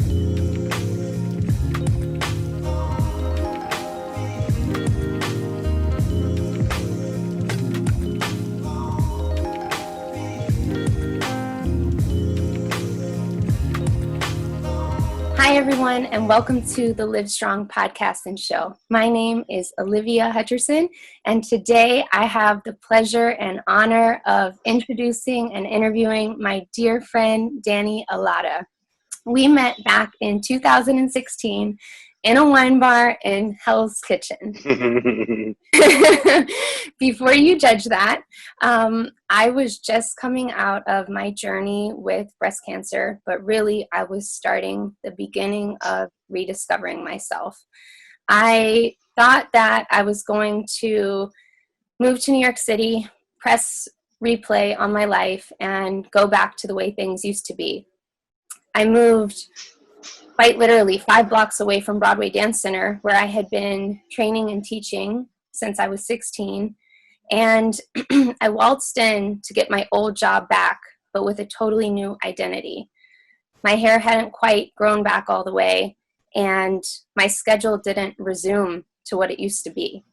Hi, everyone, and welcome to the Liv Strong Podcast and Show. My name is Olivia Hutcherson, and today I have the pleasure and honor of introducing and interviewing my dear friend, Danny Alotta. We met back in 2016 in a wine bar in Hell's Kitchen. Before you judge that, I was just coming out of my journey with breast cancer, but really I was starting the beginning of rediscovering myself. I thought that I was going to move to New York City, press replay on my life, and go back to the way things used to be. I moved quite literally 5 blocks away from Broadway Dance Center, where I had been training and teaching since I was 16. And I waltzed in to get my old job back, but with a totally new identity. My hair hadn't quite grown back all the way, and my schedule didn't resume to what it used to be.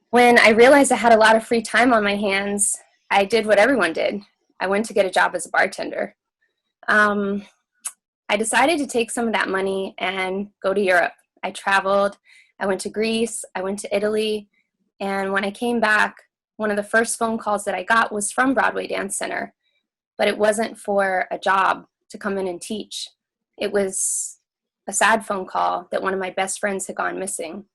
When I realized I had a lot of free time on my hands, I did what everyone did. I went to get a job as a bartender. I decided to take some of that money and go to Europe. I traveled. I went to Greece. I went to Italy. And when I came back, one of the first phone calls that I got was from Broadway Dance Center. But it wasn't for a job to come in and teach. It was a sad phone call that one of my best friends had gone missing.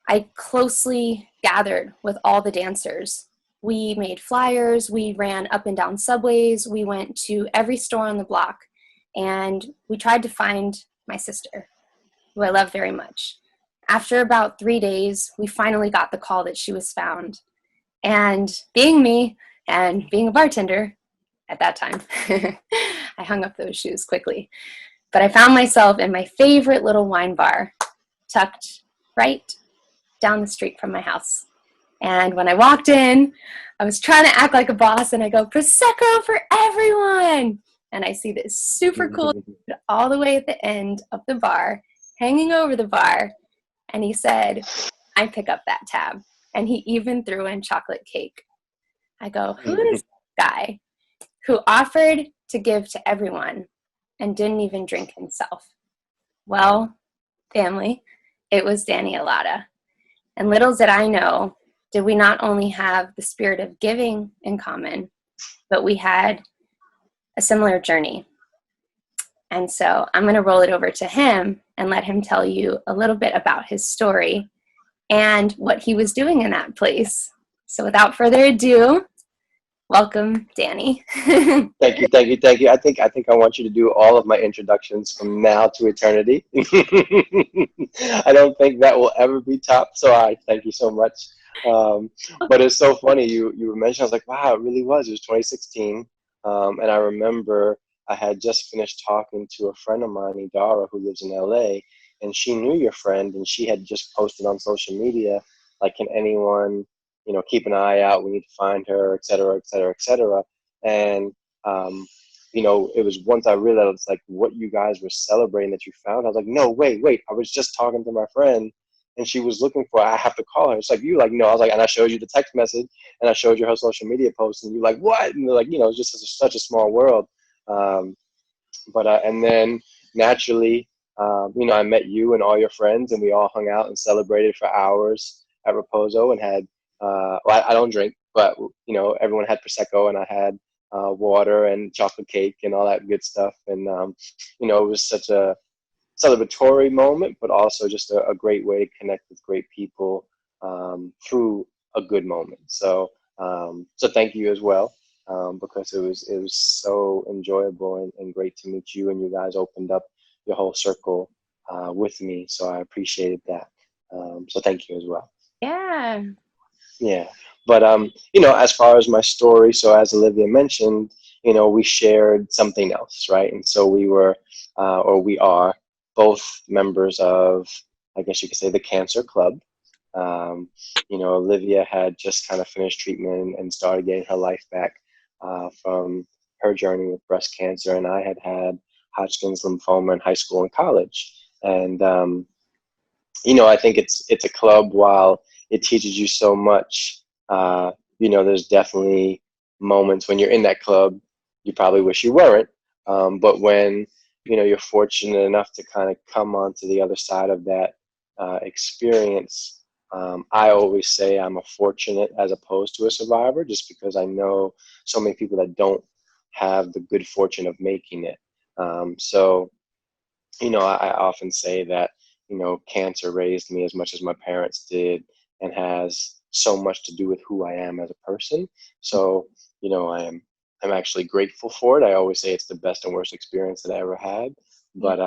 I closely gathered with all the dancers. We made flyers. We ran up and down subways. We went to every store on the block. And we tried to find my sister, who I love very much. After about 3 days, we finally got the call that she was found. And being me and being a bartender at that time, I hung up those shoes quickly. But I found myself in my favorite little wine bar, tucked right down the street from my house. And when I walked in, I was trying to act like a boss, and I go, "Prosecco for everyone!" And I see this super cool dude all the way at the end of the bar, hanging over the bar. And he said, "I pick up that tab." And he even threw in chocolate cake. I go, "Who is this guy who offered to give to everyone and didn't even drink himself?" Well, family, it was Danny Alotta. And little did I know, did we not only have the spirit of giving in common, but we had a similar journey. And so I'm going to roll it over to him and let him tell you a little bit about his story and what he was doing in that place. So without further ado, welcome, Danny. Thank you. I think I want you to do all of my introductions from now to eternity. I don't think that will ever be topped, so I thank you so much. But it's so funny, you mentioned, I was like, wow, it really was. It was 2016. And I remember I had just finished talking to a friend of mine, Idara, who lives in LA, and she knew your friend, and she had just posted on social media, like, can anyone, keep an eye out, we need to find her, et cetera, et cetera, et cetera. And, it was once I realized, it's like, what you guys were celebrating that you found, I was like, no, wait, I was just talking to my friend, and she was looking for, I have to call her. It's like, you like, no, I was like, and I showed you the text message, and I showed you her social media post, and you're like, what? And they're like, it's just such a small world. And then naturally, I met you and all your friends, and we all hung out and celebrated for hours at Reposo and had, I don't drink, but, everyone had Prosecco, and I had water and chocolate cake and all that good stuff. And, it was such a celebratory moment, but also just a great way to connect with great people through a good moment. So thank you as well, because it was so enjoyable and great to meet you, and you guys opened up your whole circle with me. So I appreciated that. So thank you as well. Yeah. Yeah. But, as far as my story, so as Olivia mentioned, we shared something else, right? And so we were, or we are, both members of, I guess you could say, the Cancer Club. Olivia had just kind of finished treatment and started getting her life back from her journey with breast cancer, and I had Hodgkin's lymphoma in high school and college. And, you know, I think it's a club. While it teaches you so much, you know, there's definitely moments when you're in that club, you probably wish you weren't. But when, you know, you're fortunate enough to kind of come onto the other side of that experience, I always say I'm a fortunate as opposed to a survivor, just because I know so many people that don't have the good fortune of making it. So, you know, I often say that, you know, cancer raised me as much as my parents did, and has so much to do with who I am as a person. So, you know, I'm actually grateful for it. I always say it's the best and worst experience that I ever had. But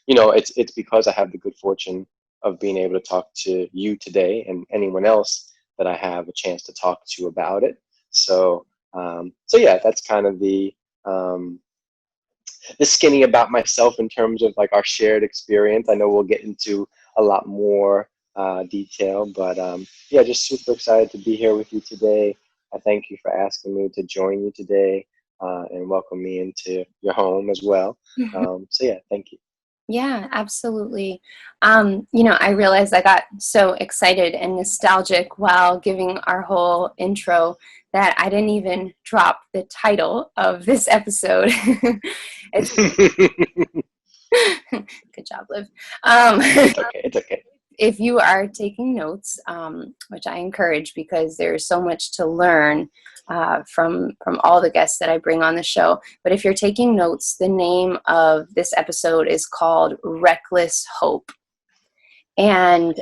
you know, it's because I have the good fortune of being able to talk to you today and anyone else that I have a chance to talk to about it. So so yeah, that's kind of um, the skinny about myself in terms of like our shared experience. I know we'll get into a lot more detail, but yeah, just super excited to be here with you today. I thank you for asking me to join you today and welcome me into your home as well. So yeah, thank you. Yeah, absolutely. You know, I realized I got so excited and nostalgic while giving our whole intro that I didn't even drop the title of this episode. It's good job, Liv. It's okay. It's okay. If you are taking notes, which I encourage because there's so much to learn from all the guests that I bring on the show. But if you're taking notes, the name of this episode is called Reckless Hope. And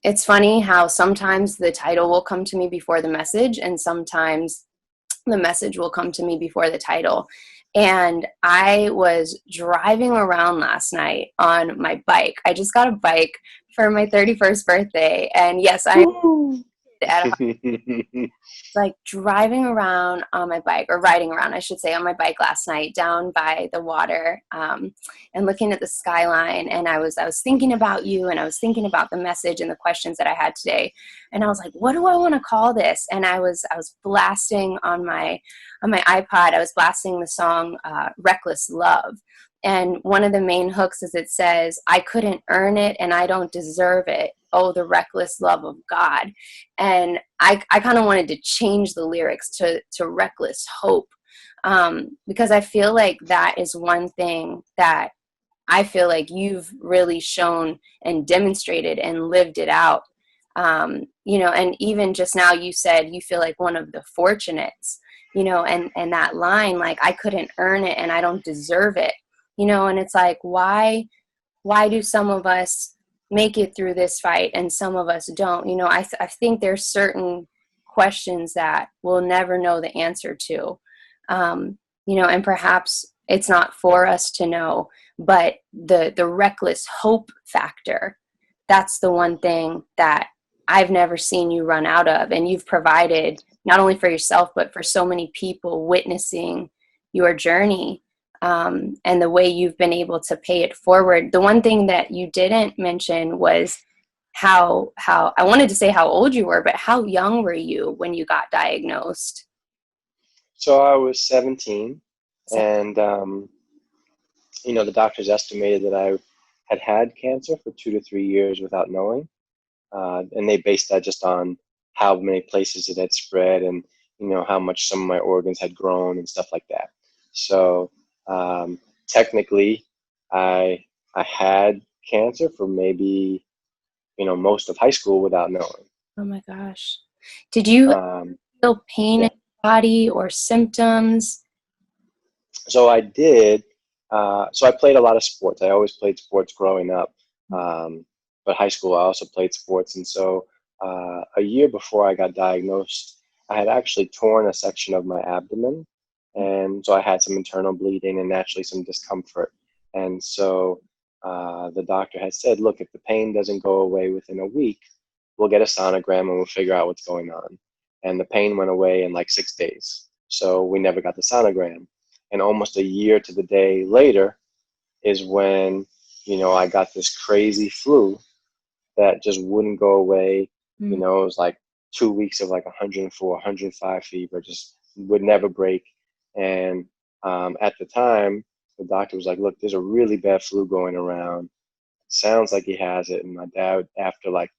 it's funny how sometimes the title will come to me before the message, and sometimes the message will come to me before the title. And I was driving around last night on my bike. I just got a bike for my 31st birthday. And yes, I at like driving around on my bike, or riding around, I should say, on my bike last night down by the water, and looking at the skyline. And I was thinking about you, and I was thinking about the message and the questions that I had today. And I was like, what do I want to call this? And I was blasting on my iPod. I was blasting the song Reckless Love. And one of the main hooks is it says, I couldn't earn it and I don't deserve it. Oh, the reckless love of God. And I kind of wanted to change the lyrics to reckless hope, because I feel like that is one thing that I feel like you've really shown and demonstrated and lived it out. You know, and even just now you said you feel like one of the fortunates, you know, and that line, like, I couldn't earn it and I don't deserve it, you know, and it's like, why do some of us make it through this fight and some of us don't? You know, I think there's certain questions that we'll never know the answer to, you know, and perhaps it's not for us to know, but the reckless hope factor, that's the one thing that I've never seen you run out of, and you've provided not only for yourself but for so many people witnessing your journey, and the way you've been able to pay it forward. The one thing that you didn't mention was how I wanted to say how old you were, but how young were you when you got diagnosed? So I was 17, and you know, the doctors estimated that I had cancer for 2 to 3 years without knowing. And they based that just on how many places it had spread, and you know how much some of my organs had grown and stuff like that. So technically, I had cancer for maybe, you know, most of high school without knowing. Oh my gosh. Did you feel pain Yeah. in your body or symptoms? So I did. So I played a lot of sports. I always played sports growing up. But high school, I also played sports. And so a year before I got diagnosed, I had actually torn a section of my abdomen. And so I had some internal bleeding and naturally some discomfort. And so the doctor had said, look, if the pain doesn't go away within a week, we'll get a sonogram and we'll figure out what's going on. And the pain went away in like 6 days. So we never got the sonogram. And almost a year to the day later is when, you know, I got this crazy flu that just wouldn't go away. You know, it was like 2 weeks of like 104, 105 fever, just would never break. And at the time, the doctor was like, look, there's a really bad flu going around. Sounds like he has it. And my dad, after like,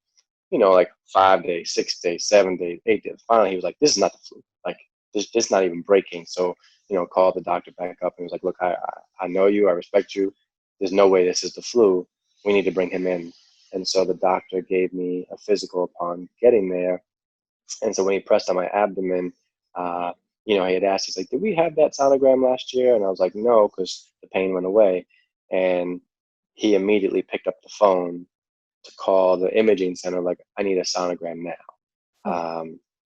like 5 days, 6 days, 7 days, 8 days, finally he was like, this is not the flu. Like, this not even breaking. So, called the doctor back up and was like, look, I know you, I respect you. There's no way this is the flu. We need to bring him in. And so the doctor gave me a physical upon getting there. And so when he pressed on my abdomen, he had asked, he's like, did we have that sonogram last year? And I was like, no, because the pain went away. And he immediately picked up the phone to call the imaging center, like, I need a sonogram now.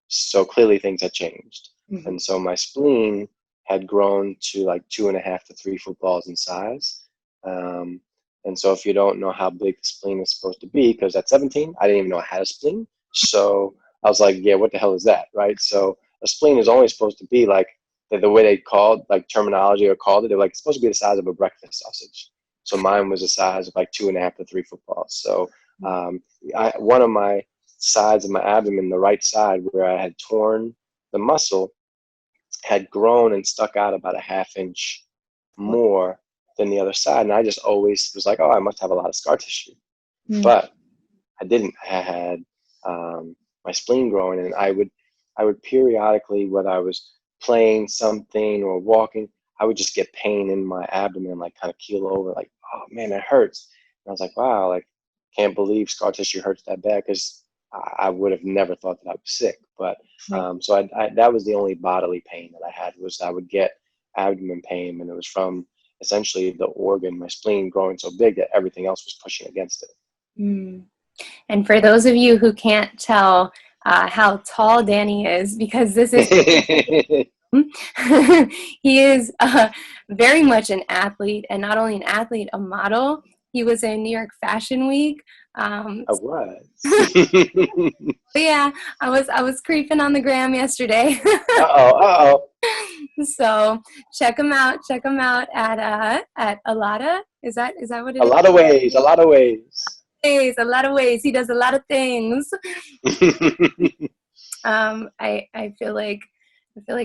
So clearly things had changed. Mm-hmm. And so my spleen had grown to like 2.5 to 3 footballs in size. And so if you don't know how big the spleen is supposed to be, because at 17, I didn't even know I had a spleen. So I was like, yeah, what the hell is that, right? So a spleen is only supposed to be like, the way they called, like terminology or called it, they're like, it's supposed to be the size of a breakfast sausage. So mine was the size of like 2.5 to 3 footballs. So one of my sides of my abdomen, the right side where I had torn the muscle, had grown and stuck out about a 1/2 inch more than the other side. And I just always was like, oh, I must have a lot of scar tissue. But I didn't. I had my spleen growing, and I would periodically, whether I was playing something or walking, I would just get pain in my abdomen, like kind of keel over, like, oh man, it hurts. And I was like, wow, like, can't believe scar tissue hurts that bad, because I would have never thought that I was sick. But so I that was the only bodily pain that I had, was I would get abdomen pain, and it was from essentially the organ, my spleen, growing so big that everything else was pushing against it. And for those of you who can't tell how tall Danny is, because this is he is very much an athlete, and not only an athlete, a model. He was in New York Fashion Week. I was. Yeah, I was creeping on the gram yesterday. Uh-oh. So check him out. Check him out at Alotta. Is that what it is? A lot of ways. A lot of ways. A lot of ways. He does a lot of things. I feel like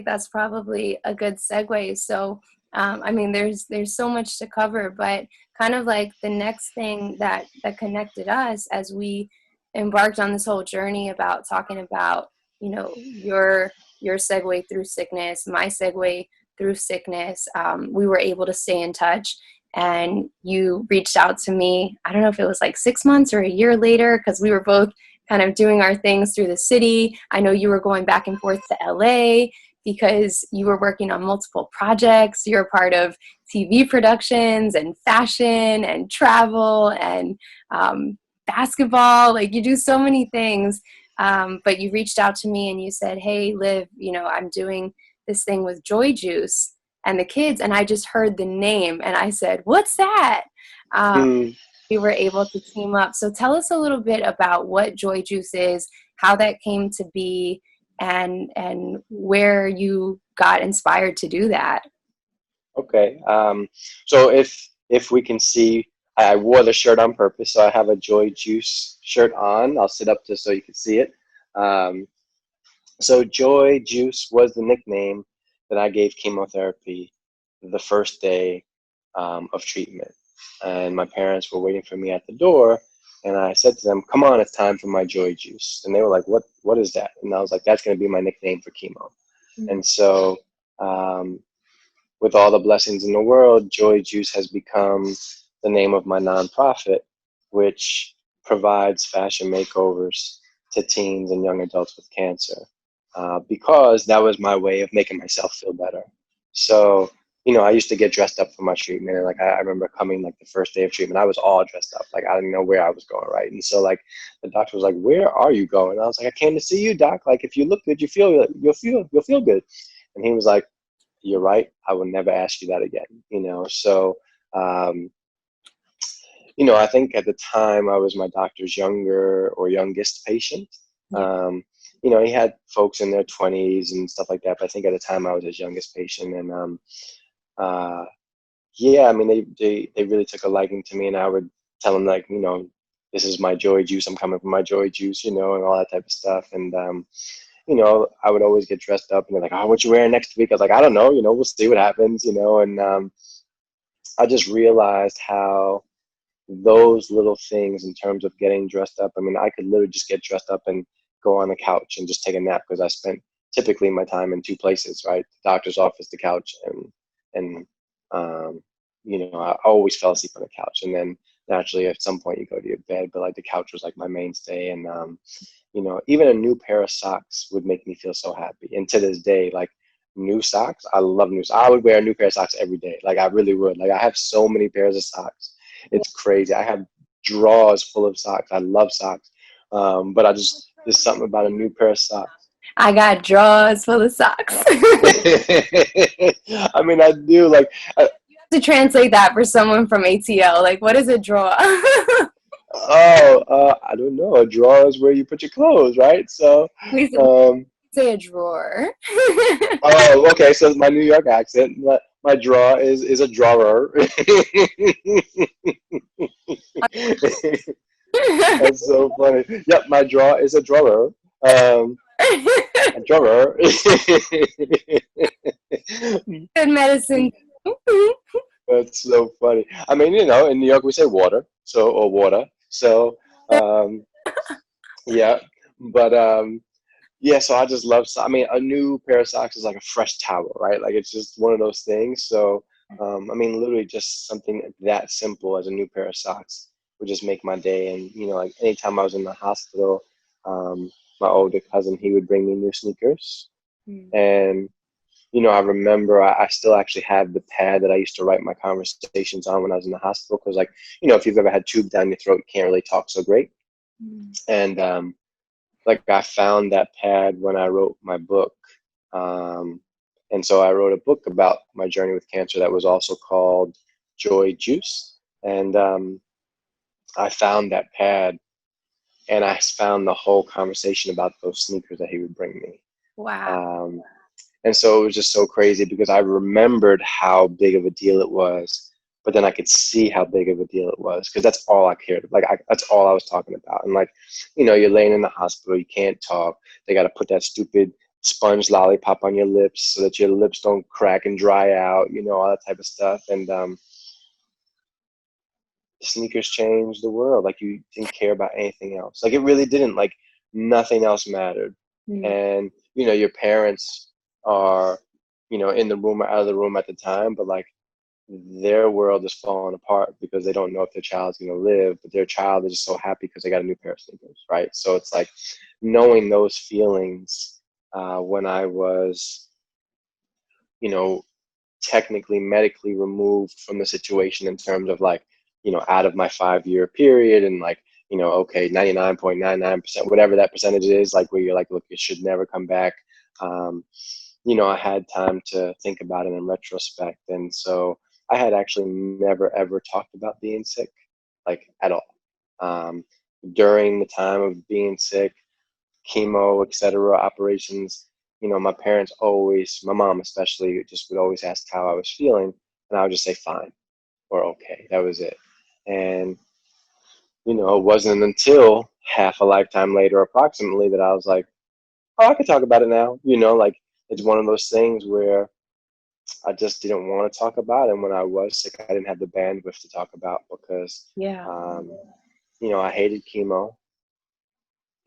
that's probably a good segue. So I mean, there's so much to cover, but kind of like the next thing that connected us as we embarked on this whole journey about talking about, your segue through sickness, my segue through sickness. We were able to stay in touch, and you reached out to me. I don't know if it was like 6 months or a year later, because we were both kind of doing our things through the city. I know you were going back and forth to LA because you were working on multiple projects. You're part of TV productions and fashion and travel and basketball. Like, you do so many things. But you reached out to me and you said, hey, Liv, I'm doing this thing with Joy Juice and the kids. And I just heard the name and I said, what's that? We were able to team up. So tell us a little bit about what Joy Juice is, how that came to be, and where you got inspired to do that. Okay. So if we can see, I wore the shirt on purpose. So I have a Joy Juice shirt on. I'll sit up just so you can see it. So Joy Juice was the nickname that I gave chemotherapy the first day of treatment. And my parents were waiting for me at the door, and I said to them, come on, it's time for my Joy Juice. And they were like, what is that? And I was like, that's going to be my nickname for chemo. And so with all the blessings in the world, Joy Juice has become the name of my nonprofit, which provides fashion makeovers to teens and young adults with cancer, because that was my way of making myself feel better. So I used to get dressed up for my treatment. And like, I remember coming like the first day of treatment, I was all dressed up. Like, I didn't know where I was going, right? And so like the doctor was like, where are you going? I was like, I came to see you, doc. Like, if you look good, you'll feel good. And he was like, you're right. I will never ask you that again. So, I think at the time I was my doctor's youngest patient. He had folks in their 20s and stuff like that. But I think at the time I was his youngest patient. And I mean, they really took a liking to me, and I would tell them, like, this is my Joy Juice. I'm coming for my Joy Juice, and all that type of stuff. And, I would always get dressed up, and they're like, oh, what you wearing next week? I was like, I don't know, we'll see what happens, and I just realized how those little things in terms of getting dressed up. I mean, I could literally just get dressed up and go on the couch and just take a nap because I spent typically my time in two places, right? The doctor's office, the couch, and I always fell asleep on the couch. And then naturally at some point you go to your bed, but like the couch was like my mainstay. And, even a new pair of socks would make me feel so happy. And to this day, like new socks, I love new socks. I would wear a new pair of socks every day. Like I really would. Like I have so many pairs of socks. It's crazy. I have drawers full of socks. I love socks. But there's something about a new pair of socks. I got drawers full of socks. I mean, I do. Like, to translate that for someone from ATL, like, what is a drawer? I don't know. A drawer is where you put your clothes, right? So, say a drawer. Oh, okay. So my New York accent. My drawer is a drawer. That's so funny. Yep, my drawer is a drawer. A drawer. Good medicine. That's so funny. I mean, in New York we say water, or water. So, yeah. But yeah. So I just love. I mean, a new pair of socks is like a fresh towel, right? Like it's just one of those things. So, I mean, literally just something that simple as a new pair of socks would just make my day. And like anytime I was in the hospital, my older cousin, he would bring me new sneakers, and I remember I still actually have the pad that I used to write my conversations on when I was in the hospital. Because, like, if you've ever had tube down your throat, you can't really talk so great. And, like, I found that pad when I wrote my book. And so I wrote a book about my journey with cancer that was also called Joy Juice. And I found that pad, and I found the whole conversation about those sneakers that he would bring me. Wow. And so it was just so crazy because I remembered how big of a deal it was, but then I could see how big of a deal it was because that's all I cared. Like that's all I was talking about. And like, you're laying in the hospital, you can't talk. They got to put that stupid sponge lollipop on your lips so that your lips don't crack and dry out, all that type of stuff. And sneakers changed the world. Like you didn't care about anything else. Like it really didn't. Like nothing else mattered. And your parents are in the room or out of the room at the time, but like their world is falling apart because they don't know if their child's going to live, but their child is just so happy because they got a new pair of sneakers, right? So it's like knowing those feelings when I was technically medically removed from the situation in terms of like out of my 5-year period, and like okay, 99.99%, whatever that percentage is, like where you're like, look, it should never come back. I had time to think about it in retrospect. And so I had actually never, ever talked about being sick, like at all. During the time of being sick, chemo, etc., operations, my parents always, my mom especially, just would always ask how I was feeling. And I would just say fine or okay. That was it. And, it wasn't until half a lifetime later, approximately, that I was like, oh, I could talk about it now. Like it's one of those things where I just didn't want to talk about it. And when I was sick, I didn't have the bandwidth to talk about because, I hated chemo.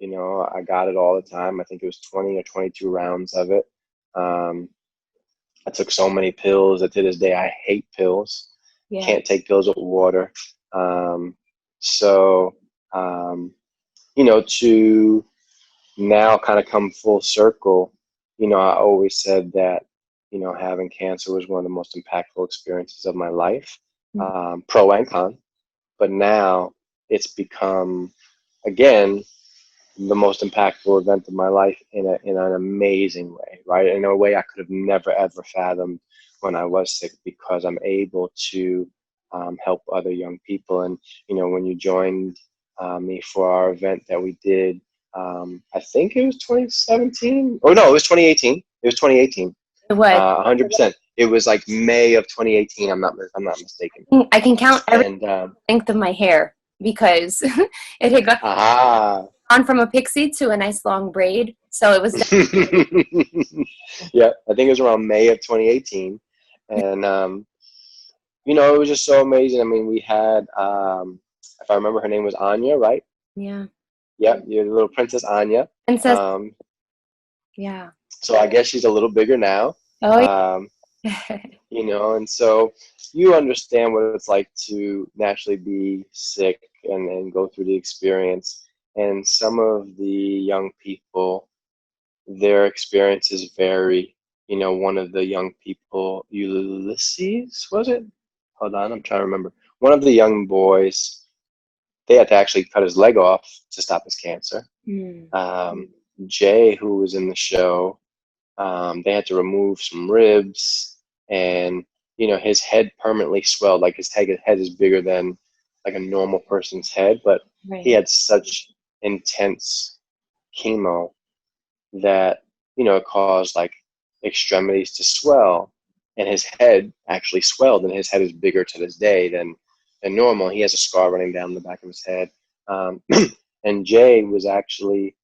I got it all the time. I think it was 20 or 22 rounds of it. I took so many pills that to this day, I hate pills. Yeah. Can't take pills with water. To now kind of come full circle, I always said that, having cancer was one of the most impactful experiences of my life, pro and con. But now it's become, again, the most impactful event of my life in an amazing way, right? In a way I could have never, ever fathomed when I was sick, because I'm able to help other young people. And, when you joined me for our event that we did, I think it was 2017. Oh, no, it was 2018. It was 2018. What? 100%. It was like May of 2018. I'm not mistaken. I can count every length of my hair because it had gone from a pixie to a nice long braid. So it was. Yeah, I think it was around May of 2018, and it was just so amazing. I mean, we had, if I remember, her name was Anya, right? Yeah. Yep, your little princess Anya. Princess. Yeah. So I guess she's a little bigger now. Oh, Um, and so you understand what it's like to naturally be sick and go through the experience. And some of the young people, their experiences vary. One of the young people, Ulysses, was it? Hold on, I'm trying to remember. One of the young boys, they had to actually cut his leg off to stop his cancer. Jay, who was in the show, they had to remove some ribs, and his head permanently swelled. Like his head is bigger than like a normal person's head, but he had such intense chemo that it caused like extremities to swell, and his head actually swelled, and his head is bigger to this day than normal. He has a scar running down the back of his head. And Jay was actually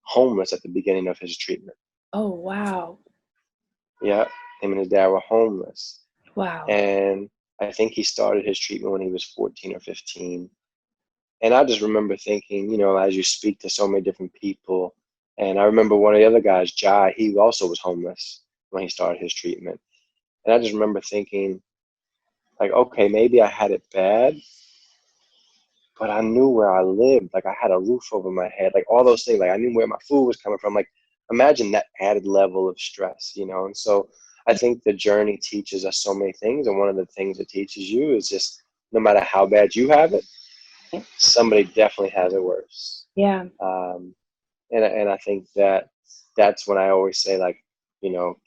homeless at the beginning of his treatment. Oh, wow. Yeah, him and his dad were homeless. Wow. And I think he started his treatment when he was 14 or 15. And I just remember thinking, as you speak to so many different people, and I remember one of the other guys, Jai, he also was homeless when he started his treatment. And I just remember thinking, like, okay, maybe I had it bad, but I knew where I lived. Like, I had a roof over my head, like all those things. Like, I knew where my food was coming from. Like, imagine that added level of stress, And so I think the journey teaches us so many things. And one of the things it teaches you is just no matter how bad you have it, somebody definitely has it worse. Yeah. And I think that's when I always say, like,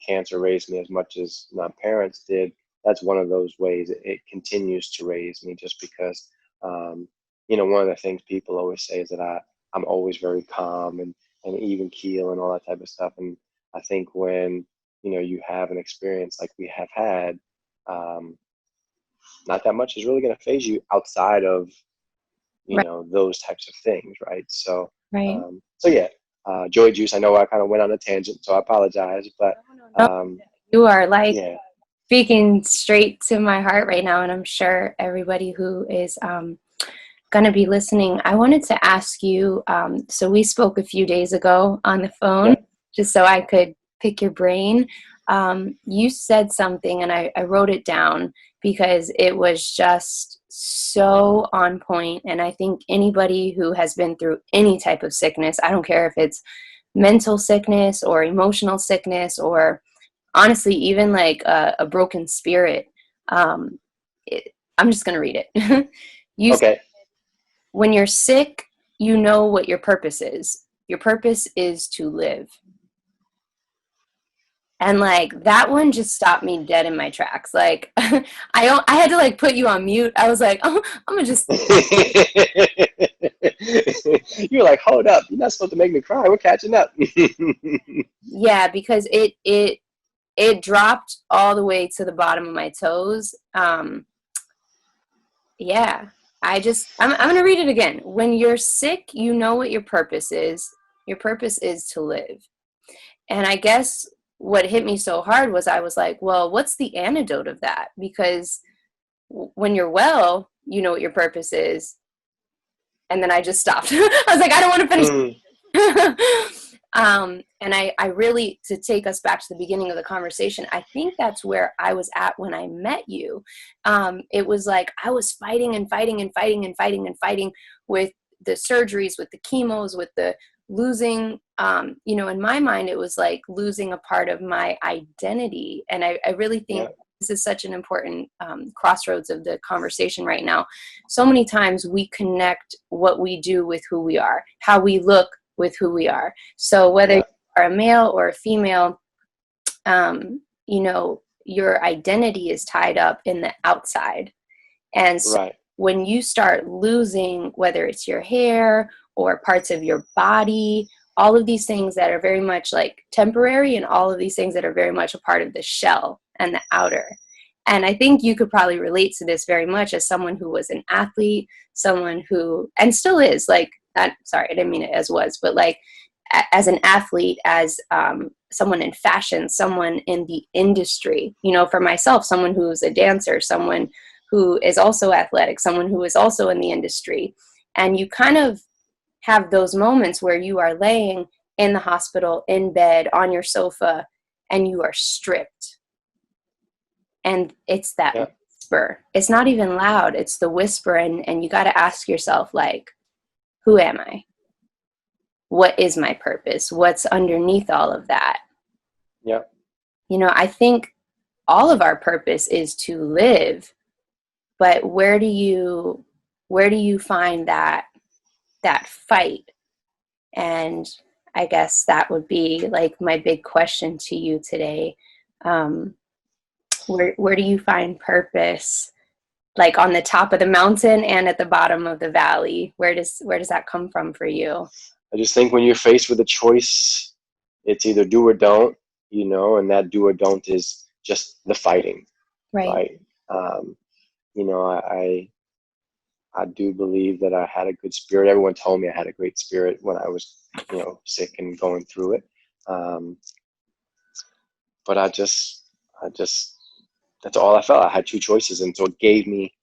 cancer raised me as much as my parents did. That's one of those ways it continues to raise me, just because, one of the things people always say is that I'm always very calm and even keel and all that type of stuff. And I think when, you have an experience like we have had, not that much is really going to phase you outside of, those types of things. Right. So, yeah, Joy Juice, I know I kind of went on a tangent, so I apologize, but, you are like speaking straight to my heart right now. And I'm sure everybody who is, going to be listening, I wanted to ask you, so we spoke a few days ago on the phone, just so I could pick your brain. You said something, and I wrote it down because it was just so on point. And I think anybody who has been through any type of sickness, I don't care if it's mental sickness or emotional sickness, or honestly, even like a broken spirit, I'm just going to read it. Said, when you're sick, you know what your purpose is. Your purpose is to live. And like that one just stopped me dead in my tracks. Like I had to like put you on mute. I was like, oh, I'm gonna just. You're like, hold up! You're not supposed to make me cry. We're catching up. Yeah, because it dropped all the way to the bottom of my toes. Yeah, I'm gonna read it again. When you're sick, you know what your purpose is. Your purpose is to live. And I guess what hit me so hard was I was like, well, what's the antidote of that? Because when you're well, you know what your purpose is. And then I just stopped. I was like, I don't want to finish. And I really, to take us back to the beginning of the conversation, I think that's where I was at when I met you. It was like I was fighting and fighting and fighting and fighting and fighting with the surgeries, with the chemos, with the losing, in my mind, it was like losing a part of my identity. And I really think this is such an important crossroads of the conversation right now. So many times we connect what we do with who we are, how we look with who we are. So whether you are a male or a female, your identity is tied up in the outside. And so when you start losing, whether it's your hair or parts of your body, all of these things that are very much like temporary, and all of these things that are very much a part of the shell and the outer. And I think you could probably relate to this very much as someone who was an athlete, someone who, and still is, like, sorry, I didn't mean it as was, but like as an athlete, as someone in fashion, someone in the industry, you know, for myself, someone who's a dancer, someone who is also athletic, someone who is also in the industry. And you kind of have those moments where you are laying in the hospital, in bed, on your sofa, and you are stripped. And it's that whisper. It's not even loud. It's the whisper. And you got to ask yourself, like, who am I? What is my purpose? What's underneath all of that? Yeah. You know, I think all of our purpose is to live, but where do you find that fight? And I guess that would be like my big question to you today. Where do you find purpose? Like on the top of the mountain and at the bottom of the valley? Where does that come from for you? I just think when you're faced with a choice, it's either do or don't, you know, and that do or don't is just the fighting, right? You know, I do believe that I had a good spirit. Everyone told me I had a great spirit when I was, you know, sick and going through it. But I just, that's all I felt. I had two choices. And so it gave me,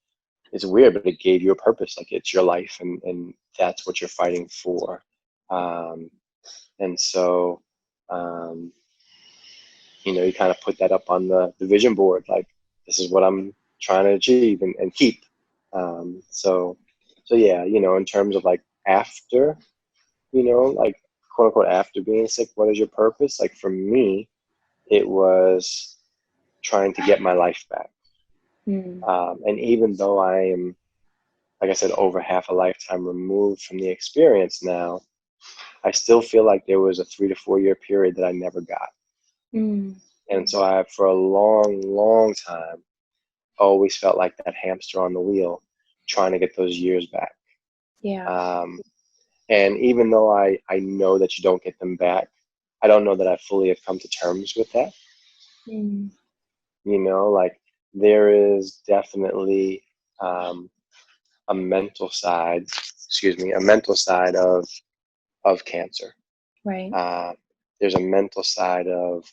it's weird, but it gave you a purpose. Like it's your life and that's what you're fighting for. And so, you know, you kind of put that up on the vision board, like this is what I'm trying to achieve and keep. So yeah, you know, in terms of like after, you know, like quote unquote, after being sick, what is your purpose? Like for me, it was trying to get my life back. And even though I am, like I said, over half a lifetime removed from the experience now, I still feel like there was a 3 to 4 year period that I never got. And so I, for a long, long time, always felt like that hamster on the wheel, trying to get those years back. Yeah. And even though I know that you don't get them back, I don't know that I fully have come to terms with that. You know, like there is definitely a mental side, a mental side of cancer. Right. There's a mental side of,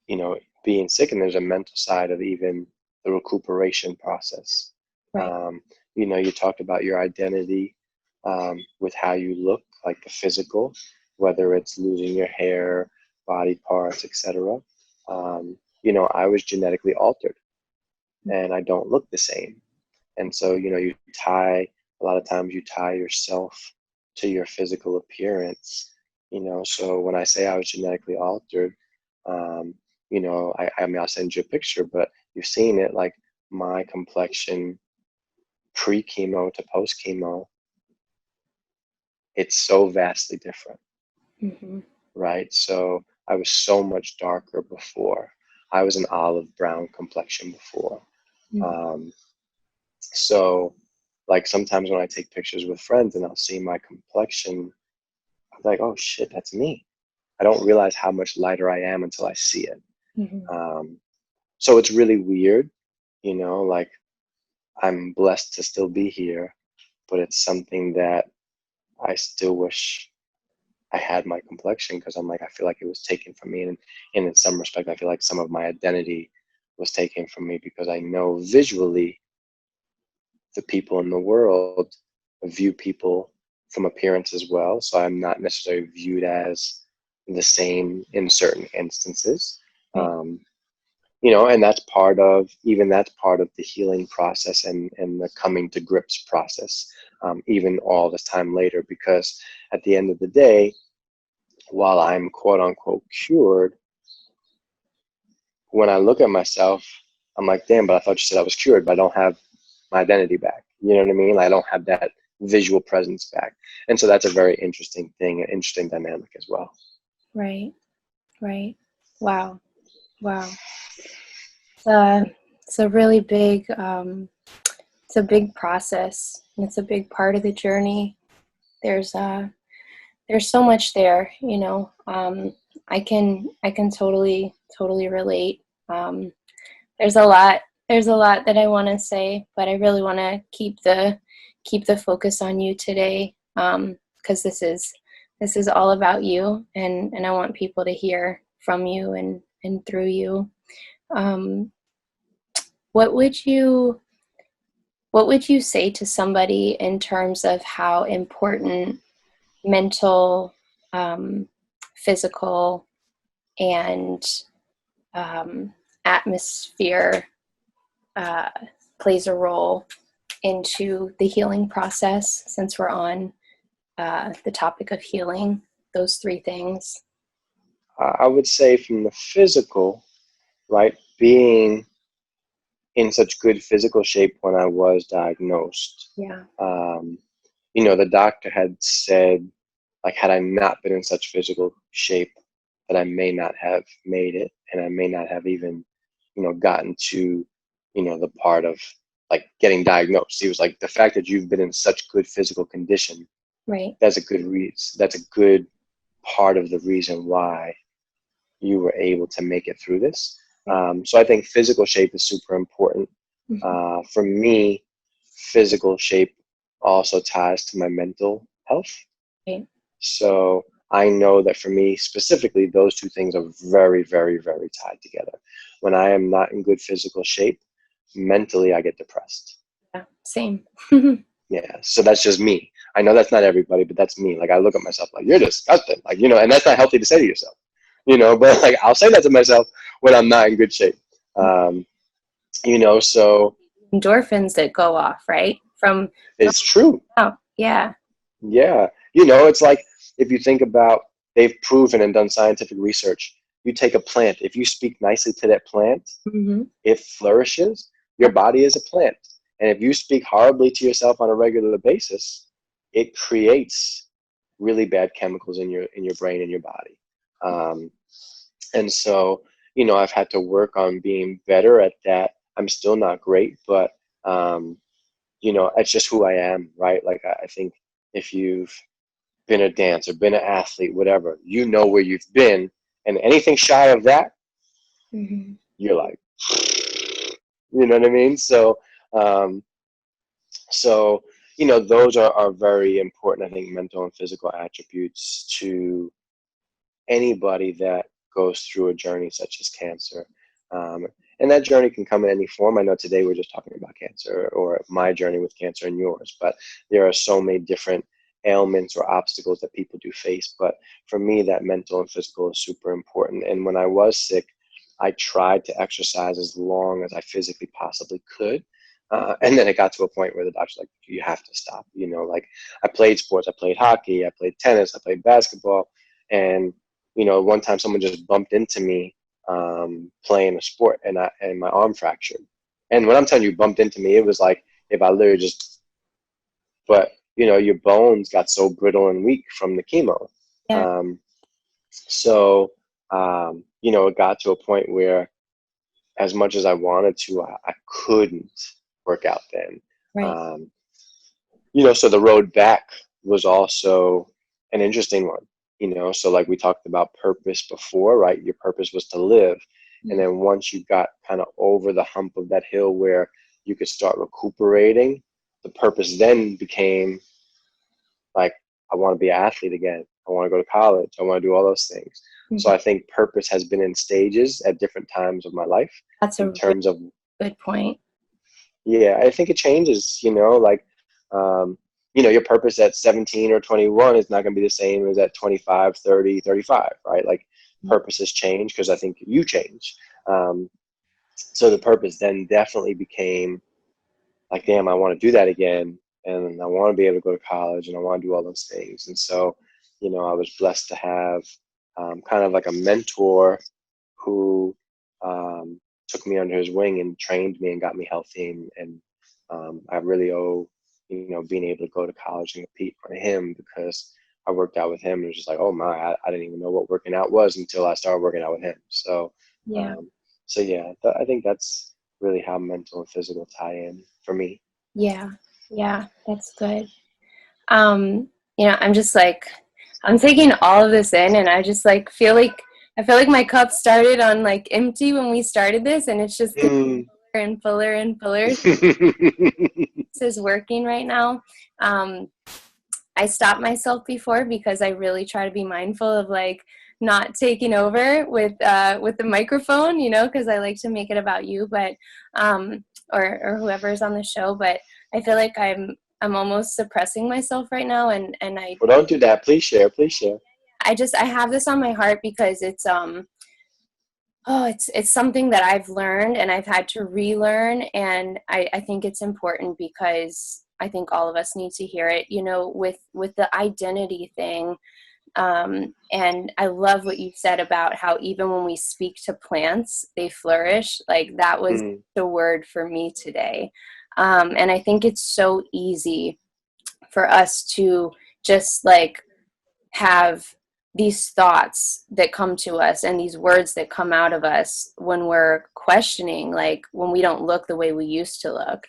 you know, being sick, and there's a mental side of even the recuperation process. Right. You know, you talked about your identity with how you look, like the physical, whether it's losing your hair, body parts, etc. You know, I was genetically altered, and I don't look the same. And so, you know, a lot of times you tie yourself to your physical appearance, you know. So when I say I was genetically altered, you know, I mean, I'll send you a picture, but you've seen it, like my complexion pre-chemo to post-chemo, it's so vastly different, right? So I was so much darker before. I was an olive brown complexion before. So like sometimes when I take pictures with friends and I'll see my complexion, I'm like, oh shit, that's me. I don't realize how much lighter I am until I see it. So it's really weird, you know, like I'm blessed to still be here, but it's something that I still wish I had my complexion, because I'm like, I feel like it was taken from me. And in some respect, I feel like some of my identity was taken from me, because I know visually the people in the world view people from appearance as well. So I'm not necessarily viewed as the same in certain instances. You know, and that's part of the healing process and the coming to grips process, even all this time later, because at the end of the day, while I'm quote unquote cured, when I look at myself, I'm like, damn, but I thought you said I was cured, but I don't have my identity back. You know what I mean? I don't have that visual presence back. And so that's a very interesting thing, an interesting dynamic as well. Right. Wow. It's a really big, it's a big process, and it's a big part of the journey. There's so much there, you know. I can totally relate. There's a lot that I want to say, but I really want to keep the focus on you today, because this This is all about you, and I want people to hear from you and through you. What would you say to somebody in terms of how important mental, physical, and atmosphere plays a role into the healing process, since we're on the topic of healing, those three things? I would say from the physical, right, being in such good physical shape when I was diagnosed. Yeah. The doctor had said, like, had I not been in such physical shape, that I may not have made it, and I may not have even, gotten to, the part of like getting diagnosed. He was like, the fact that you've been in such good physical condition, Right. that's a good reason. That's a good part of the reason why you were able to make it through this. So I think physical shape is super important. Mm-hmm. For me, physical shape also ties to my mental health. Right. So I know that for me specifically, those two things are very, very, very tied together. When I am not in good physical shape, mentally I get depressed. Yeah, same. Yeah, so that's just me. I know that's not everybody, but that's me. Like, I look at myself like, you're disgusting. Like, and that's not healthy to say to yourself, but like, I'll say that to myself when I'm not in good shape. So Endorphins that go off, right? From it's true. oh, yeah. Yeah. It's like, if you think about, they've proven and done scientific research, you take a plant, if you speak nicely to that plant, Mm-hmm. it flourishes. Your body is a plant. And if you speak horribly to yourself on a regular basis, it creates really bad chemicals in your brain and your body. And so, I've had to work on being better at that. I'm still not great, but, it's just who I am, right? Like, I think if you've been a dancer, been an athlete, whatever, where you've been, and anything shy of that, Mm-hmm. you're like, you know what I mean? So, those are very important, I think, mental and physical attributes to anybody that goes through a journey such as cancer. And that journey can come in any form. I know today we're just talking about cancer, or my journey with cancer and yours, but there are so many different ailments or obstacles that people do face. But for me, that mental and physical is super important. And when I was sick, I tried to exercise as long as I physically possibly could. And then it got to a point where the doctor's like, you have to stop. Like, I played sports, I played hockey, I played tennis, I played basketball. And, one time someone just bumped into me playing a sport, and my arm fractured. And when I'm telling you bumped into me, it was like if I literally just, but your bones got so brittle and weak from the chemo. Yeah. It got to a point where, as much as I wanted to, I couldn't work out then. Right. So the road back was also an interesting one. So like we talked about purpose before, right? Your purpose was to live. Mm-hmm. And then once you got kind of over the hump of that hill where you could start recuperating, the purpose then became like, I want to be an athlete again. I want to go to college. I want to do all those things. Mm-hmm. So I think purpose has been in stages at different times of my life. That's in terms of good point. Yeah, I think it changes, like, your purpose at 17 or 21 is not going to be the same as at 25, 30, 35, right? Like, purposes change because I think you change. So the purpose then definitely became like, damn, I want to do that again. And I want to be able to go to college, and I want to do all those things. And so, I was blessed to have kind of like a mentor who took me under his wing and trained me and got me healthy. And I really owe, being able to go to college and compete for him, because I worked out with him. And it was just like, oh my, I didn't even know what working out was until I started working out with him. So, yeah. I think that's really how mental and physical tie in for me. Yeah, that's good. I'm just like, I'm taking all of this in, and I just like feel like my cup started on like empty when we started this, and it's just getting fuller and fuller and fuller. This is working right now. I stopped myself before because I really try to be mindful of like not taking over with the microphone, you know, because I like to make it about you, but or whoever's on the show. But I feel like I'm almost suppressing myself right now, and Well, don't do that. Please share. Please share. I have this on my heart because it's it's something that I've learned and I've had to relearn, and I think it's important because I think all of us need to hear it, you know, with the identity thing. And I love what you said about how even when we speak to plants, they flourish. Like that was the word for me today. And I think it's so easy for us to just like have these thoughts that come to us and these words that come out of us when we're questioning, like when we don't look the way we used to look.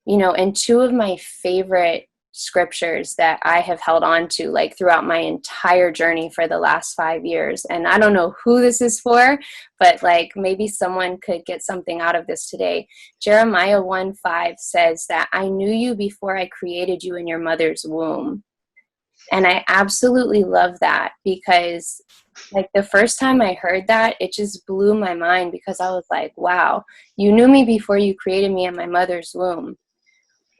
You know, and two of my favorite scriptures that I have held on to like throughout my entire journey for the last 5 years. And I don't know who this is for, but like maybe someone could get something out of this today. Jeremiah 1:5 says that I knew you before I created you in your mother's womb. And I absolutely love that because like the first time I heard that, it just blew my mind because I was like, wow, you knew me before you created me in my mother's womb.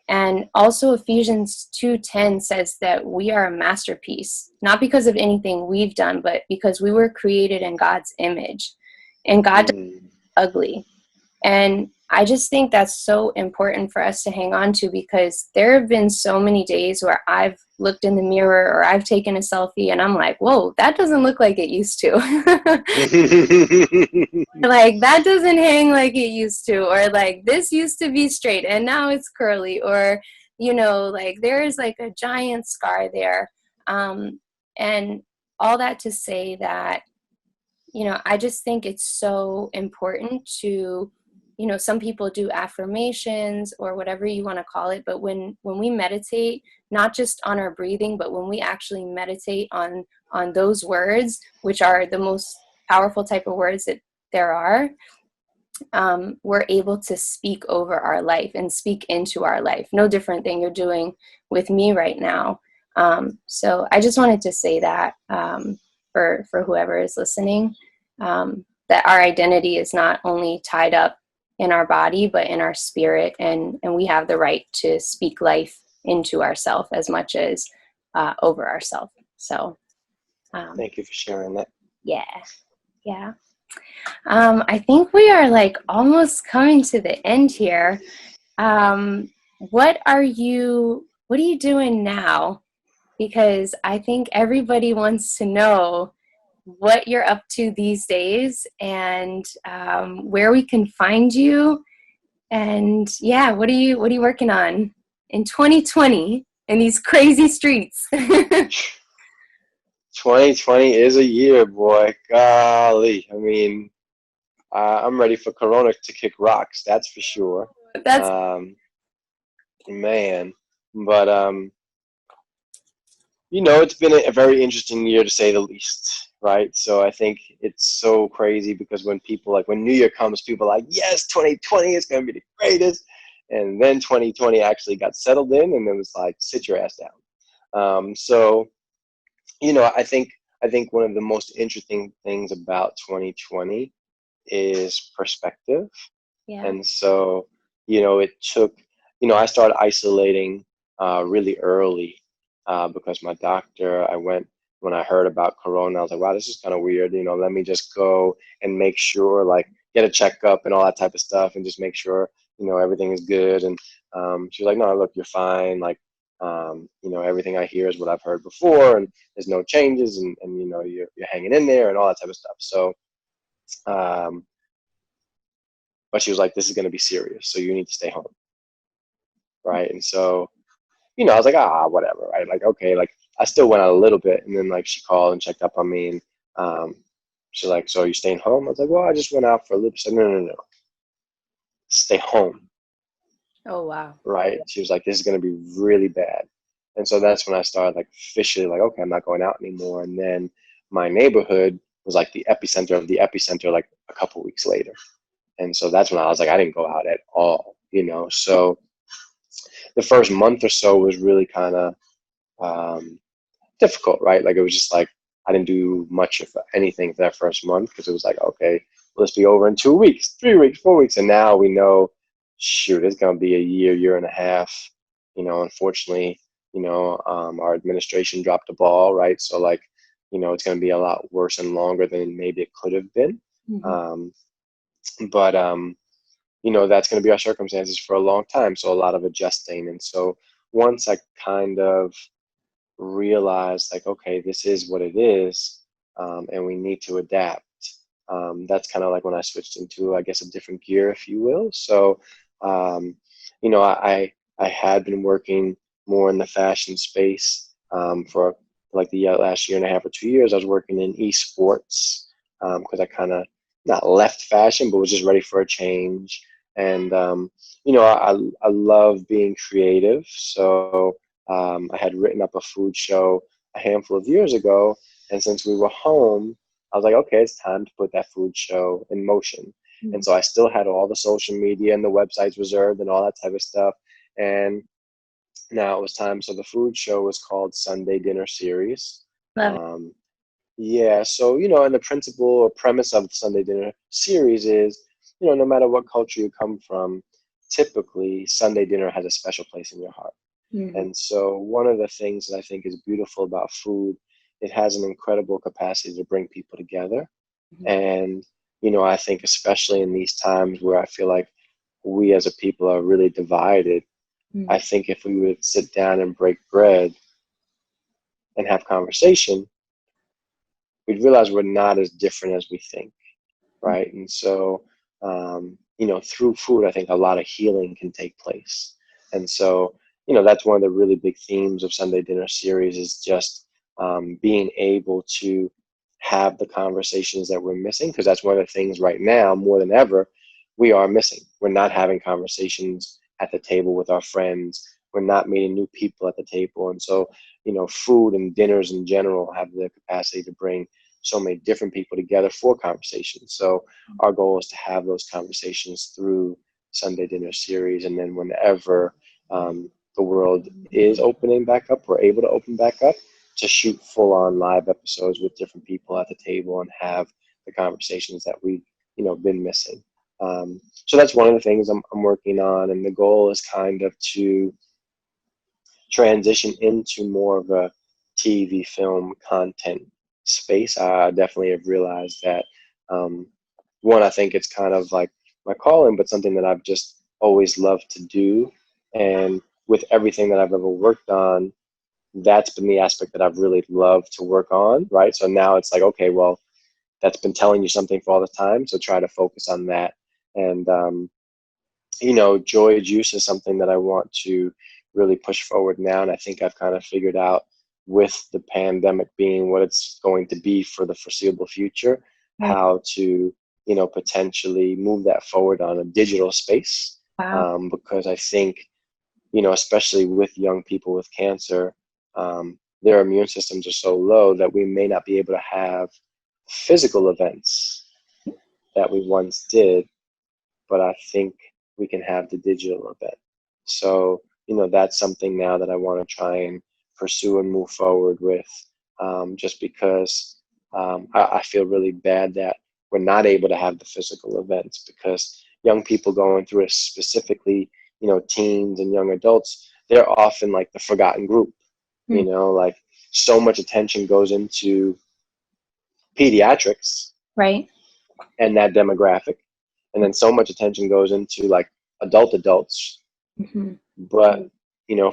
And also Ephesians 2:10 says that we are a masterpiece, not because of anything we've done, but because we were created in God's image. And God doesn't ugly. And I just think that's so important for us to hang on to because there have been so many days where I've looked in the mirror or I've taken a selfie and I'm like, whoa, that doesn't look like it used to. Like that doesn't hang like it used to, or like this used to be straight and now it's curly, or, you know, like there's like a giant scar there. And all that to say that, you know, I just think it's so important to, you know, some people do affirmations or whatever you want to call it, but when we meditate, not just on our breathing, but when we actually meditate on those words, which are the most powerful type of words that there are, we're able to speak over our life and speak into our life. No different than you're doing with me right now. So I just wanted to say that for whoever is listening, that our identity is not only tied up in our body, but in our spirit. And we have the right to speak life into ourselves as much as over ourselves. So thank you for sharing that. Yeah. I think we are like almost coming to the end here. What are you doing now? Because I think everybody wants to know what you're up to these days and where we can find you. And yeah, what are you working on in 2020 in these crazy streets? 2020 is a year, boy. Golly. I mean, I'm ready for Corona to kick rocks. That's for sure. That's man. But you know, it's been a very interesting year to say the least, right? So I think it's so crazy because when people when New Year comes, people are like, yes, 2020 is going to be the greatest. And then 2020 actually got settled in and it was like, sit your ass down. So, you know, I think one of the most interesting things about 2020 is perspective. yeah. And so, you know, it took, you know, I started isolating really early because my doctor, when I heard about Corona, I was like, wow, this is kind of weird. You know, let me just go and make sure, like, get a checkup and all that type of stuff and just make sure, you know, everything is good. And she was like, no, look, you're fine. Like, you know, everything I hear is what I've heard before and there's no changes and you know, you're hanging in there and all that type of stuff. So, but she was like, this is going to be serious. So you need to stay home. Right. And so, you know, I was like, whatever. Right. Like, okay, like I still went out a little bit. And then like she called and checked up on me. And she's like, so are you staying home? I was like, well, I just went out for a little bit. She said, no. Stay home. Oh, wow. Right. She was like, this is going to be really bad. And so that's when I started like officially like, okay, I'm not going out anymore. And then my neighborhood was like the epicenter of the epicenter, like a couple weeks later. And so that's when I was like, I didn't go out at all, you know? So the first month or so was really kind of difficult, right? Like it was just like I didn't do much of anything for that first month because it was like, okay, will this be over in 2 weeks, 3 weeks, 4 weeks? And now we know, shoot, it's going to be a year, year and a half. Unfortunately, our administration dropped the ball, right? So like, it's going to be a lot worse and longer than maybe it could have been. Mm-hmm. But that's going to be our circumstances for a long time. So a lot of adjusting. And so once I kind of realized like, okay, this is what it is, and we need to adapt. That's kind of like when I switched into, I guess, a different gear, if you will. So, I had been working more in the fashion space for like the last year and a half or 2 years. I was working in esports because I kind of not left fashion, but was just ready for a change. And I love being creative, so I had written up a food show a handful of years ago, and since we were home, I was like, okay, it's time to put that food show in motion. Mm-hmm. And so I still had all the social media and the websites reserved and all that type of stuff. And now it was time. So the food show was called Sunday Dinner Series. Love it. Yeah, so, and the principle or premise of the Sunday Dinner Series is, no matter what culture you come from, typically Sunday dinner has a special place in your heart. Mm-hmm. And so one of the things that I think is beautiful about food, it has an incredible capacity to bring people together. Mm-hmm. And, I think especially in these times where I feel like we as a people are really divided, Mm-hmm. I think if we would sit down and break bread and have conversation, we'd realize we're not as different as we think, right? And so, through food, I think a lot of healing can take place. And so, that's one of the really big themes of Sunday Dinner Series is just being able to have the conversations that we're missing, because that's one of the things right now, more than ever, we are missing. We're not having conversations at the table with our friends. We're not meeting new people at the table. And so, food and dinners in general have the capacity to bring so many different people together for conversations. So our goal is to have those conversations through Sunday Dinner Series. And then whenever the world is opening back up, we're able to open back up, to shoot full-on live episodes with different people at the table and have the conversations that we've been missing. So that's one of the things I'm working on, and the goal is kind of to transition into more of a TV film content space. I definitely have realized that one, I think it's kind of like my calling, but something that I've just always loved to do. And with everything that I've ever worked on, that's been the aspect that I've really loved to work on, right? So now it's like, okay, well, that's been telling you something for all the time, so try to focus on that. And joy juice is something that I want to really push forward now, and I think I've kind of figured out, with the pandemic being what it's going to be for the foreseeable future, Right. how to potentially move that forward on a digital space. Wow. Because I think especially with young people with cancer, their immune systems are so low that we may not be able to have physical events that we once did, but I think we can have the digital event. So, that's something now that I want to try and pursue and move forward with, just because I feel really bad that we're not able to have the physical events, because young people going through it, specifically, teens and young adults, they're often like the forgotten group. Like so much attention goes into pediatrics, Right. and that demographic, and then so much attention goes into like adults. Mm-hmm. But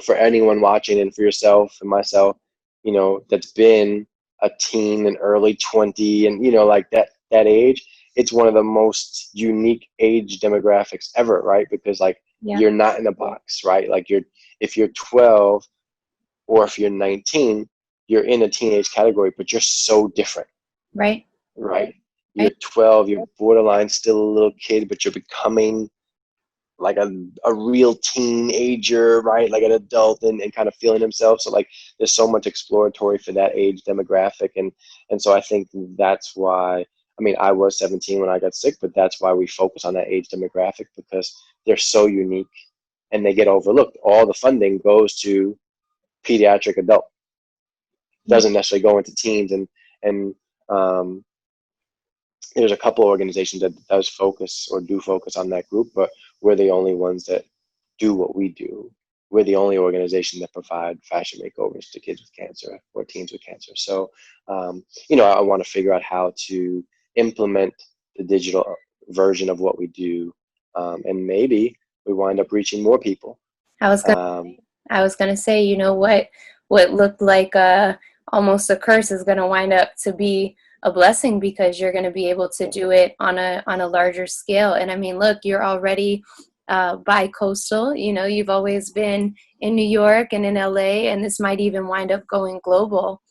for anyone watching, and for yourself and myself, that's been a teen and early 20, and like that age, it's one of the most unique age demographics ever, right? Because like you're not in a box, right? Like if you're 12 or if you're 19, you're in a teenage category, but you're so different. Right. You're 12, you're borderline still a little kid, but you're becoming like a real teenager, right? Like an adult, and kind of feeling himself. So like there's so much exploratory for that age demographic. And so I think that's why, I mean, I was 17 when I got sick, but that's why we focus on that age demographic, because they're so unique and they get overlooked. All the funding goes to pediatric adult, doesn't necessarily go into teens, and there's a couple organizations that does focus or do focus on that group, but we're the only ones that do what we do. We're the only organization that provide fashion makeovers to kids with cancer or teens with cancer. So, I want to figure out how to implement the digital version of what we do, and maybe we wind up reaching more people. I was gonna say, what looked like almost a curse is gonna wind up to be a blessing, because you're gonna be able to do it on a larger scale. And I mean, look, you're already bi-coastal. You've always been in New York and in LA, and this might even wind up going global,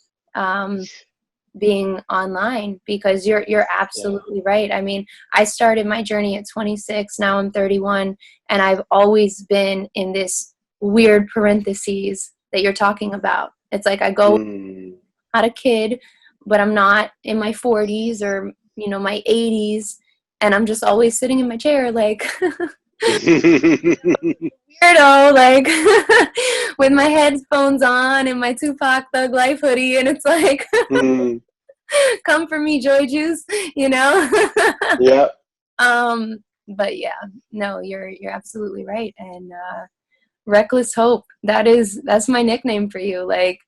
being online, because you're absolutely right. I mean, I started my journey at 26, now I'm 31, and I've always been in this weird parentheses that you're talking about. It's like I go not a kid, but I'm not in my 40s or my 80s, and I'm just always sitting in my chair like weirdo, like with my headphones on and my Tupac Thug Life hoodie, and it's like come for me, Joy Juice, Yeah. But yeah, no, you're absolutely right. And Reckless Hope, that's my nickname for you. Like,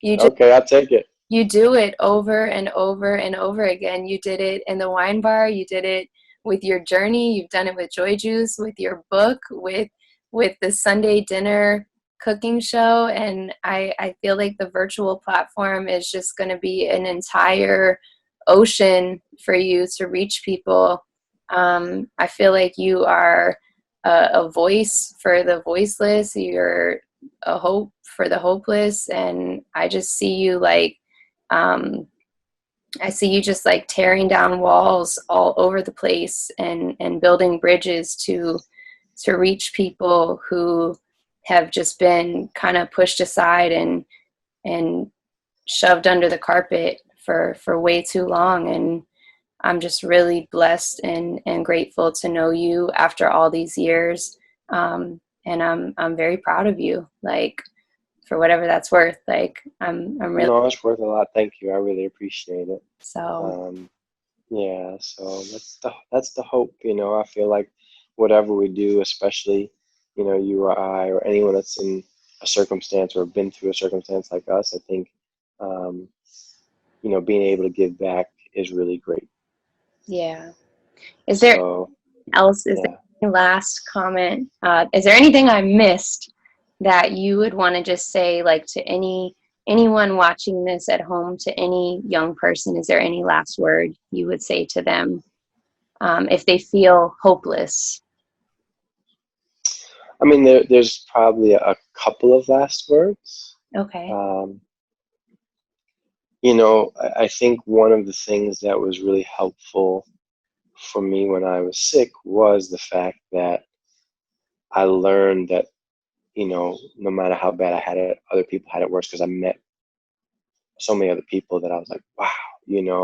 Okay, I'll take it. You do it over and over and over again. You did it in the wine bar. You did it with your journey. You've done it with Joy Juice, with your book, with the Sunday dinner cooking show. And I feel like the virtual platform is just going to be an entire ocean for you to reach people. I feel like you are a voice for the voiceless. You're a hope for the hopeless. And I just see you like, I see you just like tearing down walls all over the place and building bridges to reach people who have just been kind of pushed aside and shoved under the carpet for way too long. And I'm just really blessed and grateful to know you after all these years. And I'm very proud of you. Like, for whatever that's worth. Like, I'm really. No, it's worth a lot. Thank you. I really appreciate it. So. Yeah. So that's the hope. I feel like whatever we do, especially, you or I or anyone that's in a circumstance or been through a circumstance like us, I think, being able to give back is really great. Yeah. Is there else? Is there any last comment? Is there anything I missed that you would want to just say, like, to anyone watching this at home, to any young person? Is there any last word you would say to them if they feel hopeless? I mean, there's probably a couple of last words. Okay. I think one of the things that was really helpful for me when I was sick was the fact that I learned that, no matter how bad I had it, other people had it worse, because I met so many other people that I was like, wow,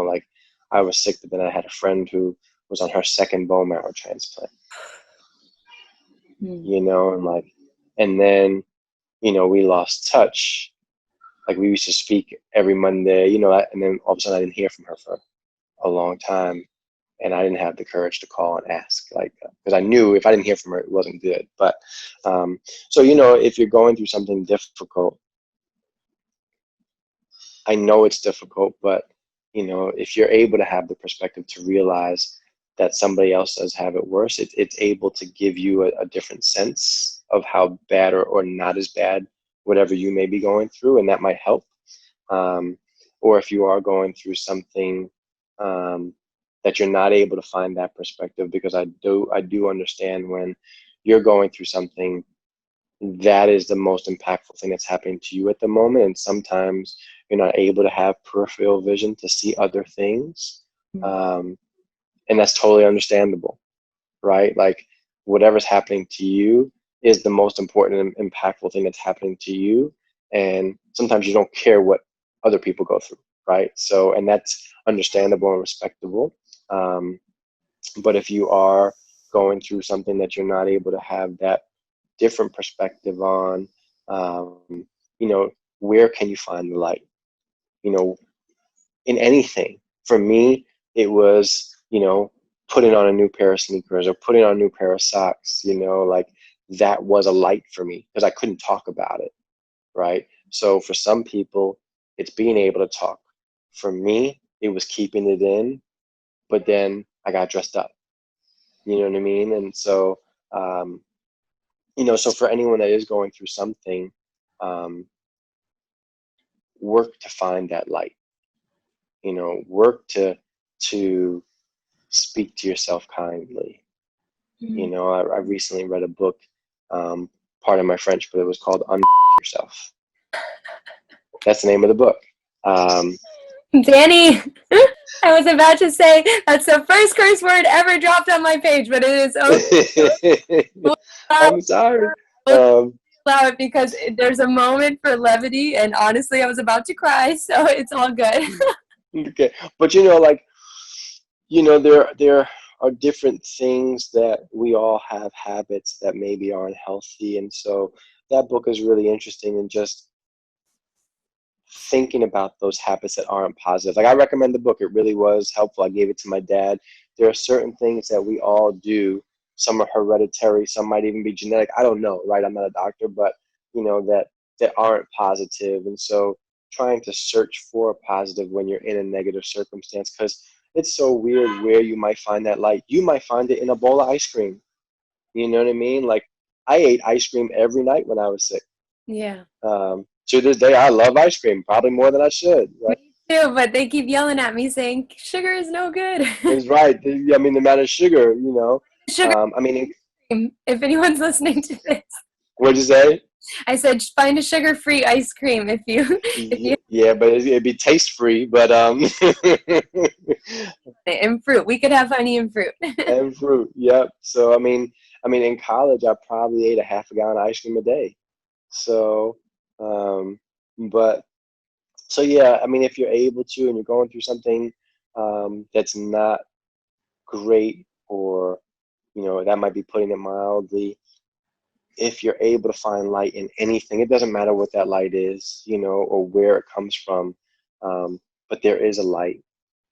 like I was sick, but then I had a friend who was on her second bone marrow transplant, and then, we lost touch. Like, we used to speak every Monday, and then all of a sudden I didn't hear from her for a long time. And I didn't have the courage to call and ask, because I knew if I didn't hear from her, it wasn't good. But so, if you're going through something difficult, I know it's difficult, but, if you're able to have the perspective to realize that somebody else does have it worse, it's able to give you a different sense of how bad or not as bad whatever you may be going through, and that might help. Or if you are going through something that you're not able to find that perspective, because I do understand when you're going through something that is the most impactful thing that's happening to you at the moment, and sometimes you're not able to have peripheral vision to see other things, and that's totally understandable, right? Like, whatever's happening to you is the most important and impactful thing that's happening to you, and sometimes you don't care what other people go through, right? So, and that's understandable and respectable. But if you are going through something that you're not able to have that different perspective on, where can you find the light? you know, in anything. For me, it was, putting on a new pair of sneakers or putting on a new pair of socks, like that was a light for me because I couldn't talk about it, right? So for some people, it's being able to talk. For me, it was keeping it in, but then I got dressed up. You know what I mean? And so, um, so for anyone that is going through something, um, work to find that light. Work to speak to yourself kindly. Mm. I recently read a book, pardon my French, but it was called Yourself. That's the name of the book. Um, Danny, I was about to say that's the first curse word ever dropped on my page, but it is okay. We'll I'm sorry. allow it because there's a moment for levity, and honestly, I was about to cry, so it's all good. Okay, but there are different things that we all have habits that maybe aren't healthy, and so that book is really interesting in just thinking about those habits that aren't positive. Like I recommend the book. It really was helpful. I gave it to my dad. There are certain things that we all do. Some are hereditary, some might even be genetic. I don't know, right? I'm not a doctor, but that aren't positive. And so trying to search for a positive when you're in a negative circumstance, because it's so weird where you might find that light. You might find it in a bowl of ice cream. You know what I mean? Like I ate ice cream every night when I was sick. Yeah. To this day, I love ice cream, probably more than I should. Right? Me too, but they keep yelling at me saying sugar is no good. It's right. I mean, the amount of sugar, Sugar I mean, cream, if anyone's listening to this. what'd you say? I said find a sugar-free ice cream if you if you Yeah, but it'd be taste free, but and fruit. We could have honey and fruit. and fruit. Yep. So I mean, in college, I probably ate a half a gallon of ice cream a day. So, um, but so yeah, I mean, if you're able to, and you're going through something that's not great, or that might be putting it mildly, if you're able to find light in anything, it doesn't matter what that light is, or where it comes from, but there is a light,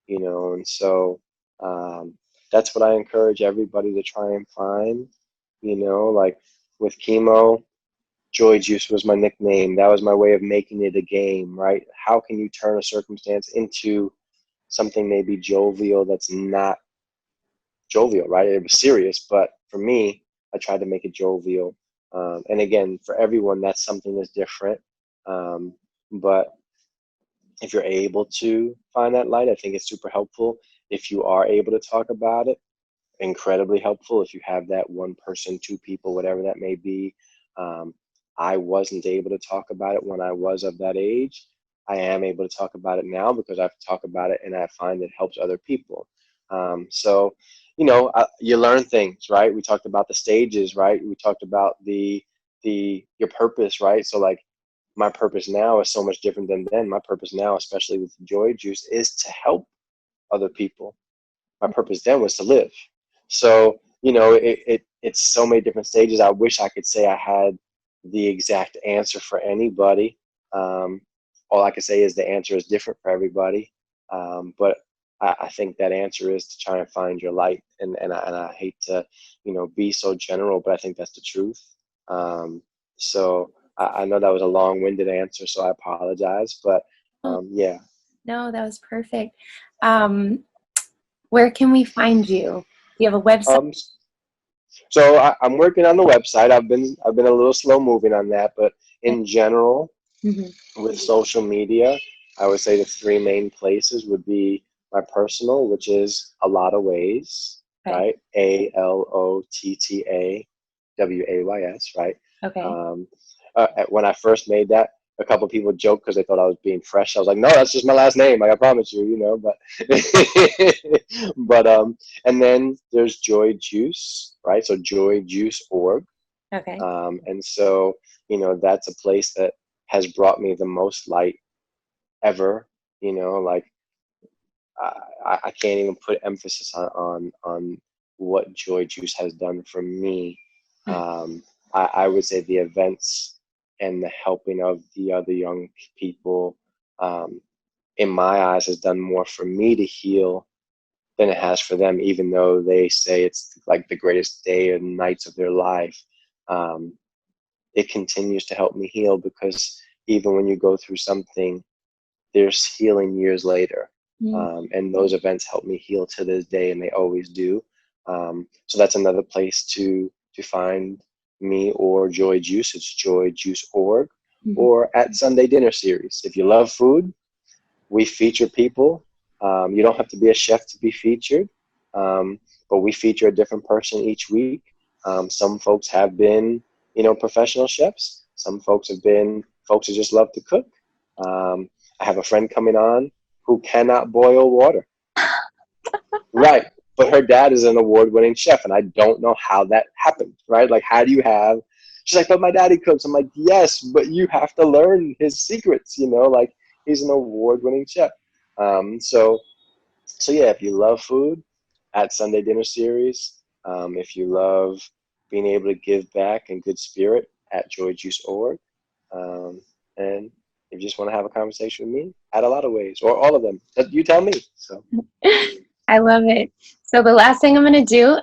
and so um, that's what I encourage everybody to try and find, like with chemo. Joy Juice was my nickname. That was my way of making it a game, right? How can you turn a circumstance into something maybe jovial that's not jovial, right? It was serious, but for me, I tried to make it jovial. And again, for everyone, that's something that's different. But if you're able to find that light, I think it's super helpful. If you are able to talk about it, incredibly helpful. If you have that one person, two people, whatever that may be. Um, I wasn't able to talk about it when I was of that age. I am able to talk about it now because I've talked about it and I find it helps other people. So, you learn things, right? We talked about the stages, right? We talked about your purpose, right? So like my purpose now is so much different than then. My purpose now, especially with Joy Juice, is to help other people. My purpose then was to live. So, it's so many different stages. I wish I could say I had the exact answer for anybody. Um, all I can say is the answer is different for everybody. But I think that answer is to try and find your light. And I hate to, be so general, but I think that's the truth. So I know that was a long-winded answer, so I apologize. But yeah. No, that was perfect. Where can we find you? Do you have a website? Um, So I'm working on the website. I've been a little slow moving on that, but in general, Mm-hmm. with social media, I would say the three main places would be my personal, which is a lot of ways, Okay. right? ALOTTAWAYS, right? Okay. Um, when I first made that, a couple of people joked because they thought I was being fresh. I was like, no, that's just my last name. Like, I promise you, but and then there's Joy Juice, right? So joyjuice.org. Okay. And so, that's a place that has brought me the most light ever. Like I can't even put emphasis on what Joy Juice has done for me. I would say the events and the helping of the other young people, um, in my eyes, has done more for me to heal than it has for them, even though they say it's like the greatest day and nights of their life. It continues to help me heal, because even when you go through something, there's healing years later. And those events help me heal to this day, and they always do. So that's another place to find me or Joy Juice. It's joyjuice.org, or at Sunday Dinner Series. If you love food, we feature people. You don't have to be a chef to be featured, but we feature a different person each week. Some folks have been, professional chefs. Some folks have been folks who just love to cook. I have a friend coming on who cannot boil water. Right. But her dad is an award-winning chef, and I don't know how that happened, right? Like, how do you have... She's like, but my daddy cooks. I'm like, yes, but you have to learn his secrets, like, he's an award-winning chef. So yeah, if you love food, at Sunday Dinner Series. If you love being able to give back in good spirit, at joyjuice.org. And if you just want to have a conversation with me, at a lot of ways, or all of them, you tell me. So I love it. So the last thing I'm going to do,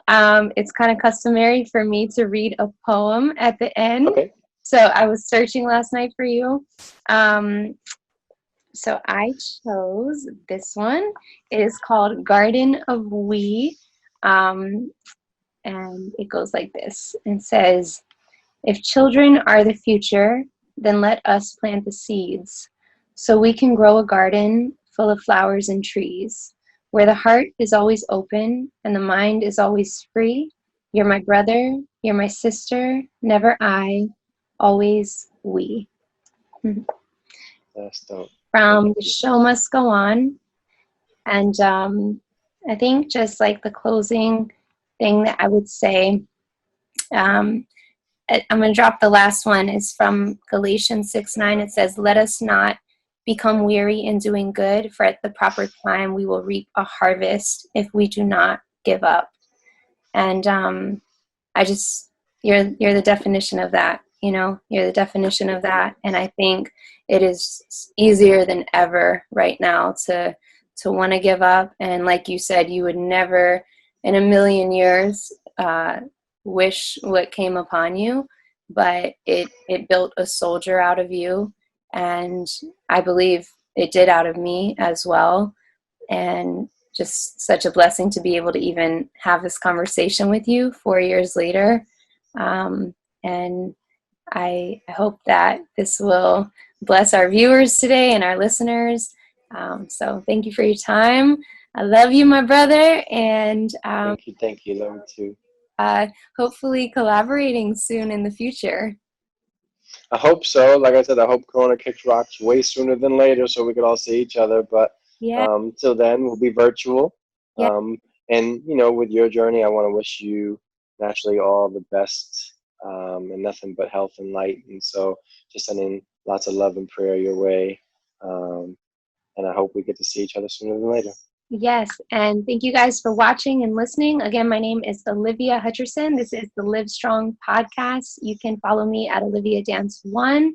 it's kind of customary for me to read a poem at the end. Okay. So I was searching last night for you. So I chose this one. It is called Garden of We. And it goes like this. It says, if children are the future, then let us plant the seeds so we can grow a garden full of flowers and trees, where the heart is always open and the mind is always free. You're my brother, you're my sister, never I, always we. That's dope. From The Show Must Go On. And I think just like the closing thing that I would say, I'm going to drop the last one, is from Galatians 6:9. It says, let us not become weary in doing good, for at the proper time we will reap a harvest if we do not give up. And you're the definition of that, you're the definition of that. And I think it is easier than ever right now to want to give up. And like you said, you would never in a million years wish what came upon you, but it built a soldier out of you, and I believe it did out of me as well. And just such a blessing to be able to even have this conversation with you 4 years later. And I hope that this will bless our viewers today and our listeners. So thank you for your time. I love you, my brother. And Thank you. Love you too. Hopefully collaborating soon in the future. I hope so. Like I said, I hope Corona kicks rocks way sooner than later so we could all see each other. But till then, we'll be virtual. Yeah. And, with your journey, I want to wish you naturally all the best, and nothing but health and light. And so just sending lots of love and prayer your way. And I hope we get to see each other sooner than later. Yes, and thank you guys for watching and listening. Again, my name is Olivia Hutcherson. This is the Liv Strong Podcast. You can follow me at Olivia Dance1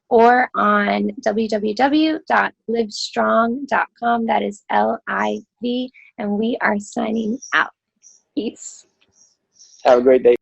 or on www.livstrong.com. That is LIV, and we are signing out. Peace. Have a great day.